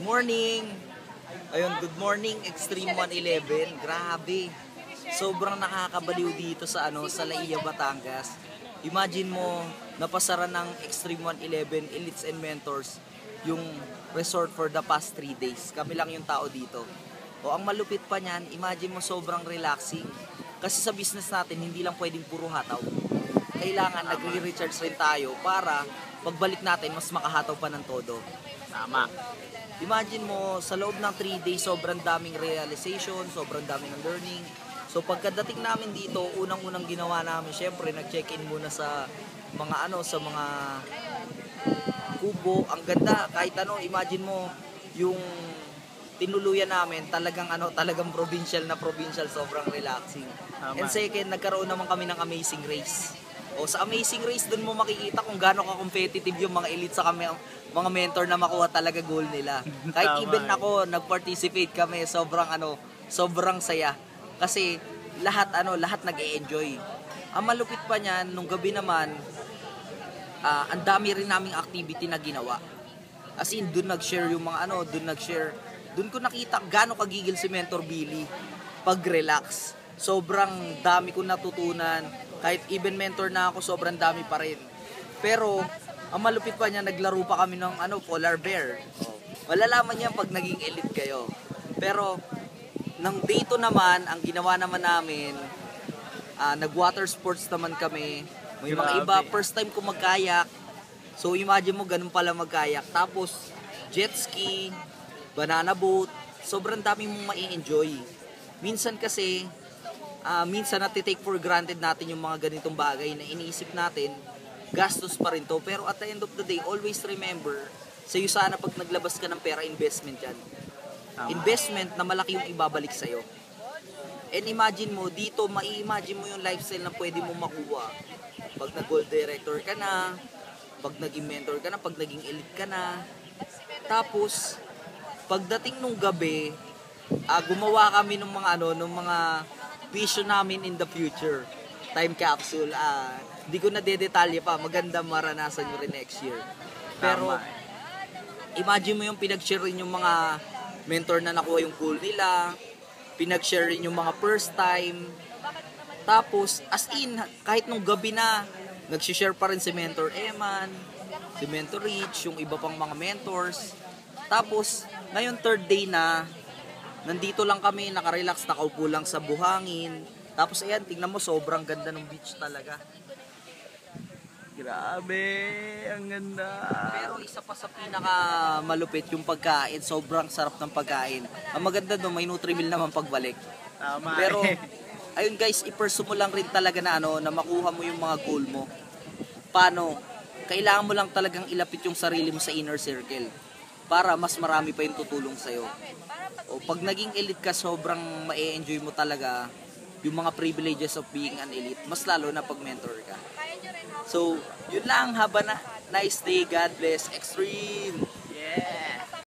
Morning! Ayun, good morning, Extreme 111. Grabe. Sobrang nakakabaliw dito sa Laia, Batangas. Imagine mo, napasara ng Extreme 111 Elites and Mentors yung resort for the past 3 days. Kami lang yung tao dito. O ang malupit pa niyan, imagine mo sobrang relaxing. Kasi sa business natin, hindi lang pwedeng puro hataw. Kailangan nagre-recharge rin tayo para pagbalik natin, mas makahataw pa ng todo. Tama. Imagine mo, sa loob ng 3 days, sobrang daming realization, sobrang daming learning. So pagkadating namin dito, unang-unang ginawa namin, syempre nag-check-in muna sa mga kubo. Ang ganda, kahit imagine mo yung tinuluyan namin, talagang provincial, sobrang relaxing. Tama. And second, nagkaroon naman kami ng amazing race. O sa amazing race, dun mo makikita kung gaano ka-competitive yung mga elite sa mga mentor na makuha talaga goal nila. Kahit even ako, nag-participate kami, sobrang saya. Kasi lahat nag-e-enjoy. Ang malupit pa niyan, nung gabi naman, ang dami rin naming activity na ginawa. As in, dun nag-share yung mga dun ko nakita gaano kagigil si Mentor Billy pag-relax. Sobrang dami ko natutunan. Kahit even mentor na ako, sobrang dami pa rin. Pero, ang malupit pa niya, naglaro pa kami ng polar bear. Malalaman niya pag naging elite kayo. Pero, nang dito naman, ang ginawa naman namin, nag-water sports naman kami. May mga iba, first time ko magkayak. So, imagine mo, ganun pala magkayak. Tapos, jet ski, banana boat, sobrang dami mong mai-enjoy. Minsan kasi, minsan natitake for granted natin yung mga ganitong bagay na iniisip natin, gastos pa rin to. Pero at the end of the day, always remember, sa'yo sana pag naglabas ka ng pera, investment yan. Investment na malaki yung ibabalik sa'yo. And imagine mo, dito, mai-imagine mo yung lifestyle na pwede mo makuha. Pag nag-gold director ka na, pag naging mentor ka na, pag naging elite ka na. Tapos, pagdating nung gabi, gumawa kami ng mga vision namin in the future. Time capsule. Hindi ko na dedetalye pa. Maganda maranasan nyo rin next year. Pero, imagine mo yung pinag-share rin yung mga mentor na nakuha yung goal nila. Pinag-share rin yung mga first time. Tapos, as in, kahit nung gabi na, nag-share pa rin si Mentor Eman, si Mentor Rich, yung iba pang mga mentors. Tapos, ngayon third day na, nandito lang kami, nakarelax, nakaupo lang sa buhangin. Tapos ayan, tingnan mo, sobrang ganda ng beach talaga. Grabe, ang ganda. Pero isa pa sa pinaka malupit yung pagkain, sobrang sarap ng pagkain. Ang maganda doon, may Nutrimil naman pagbalik. Tama. Pero, ayun guys, i-pursue mo lang rin talaga na makuha mo yung mga goal mo. Paano? Kailangan mo lang talagang ilapit yung sarili mo sa inner circle para mas marami pa yung tutulong sa'yo. O pag naging elite ka, sobrang ma-enjoy mo talaga yung mga privileges of being an elite. Mas lalo na pag mentor ka. So, yun lang. Nice day. God bless. Extreme!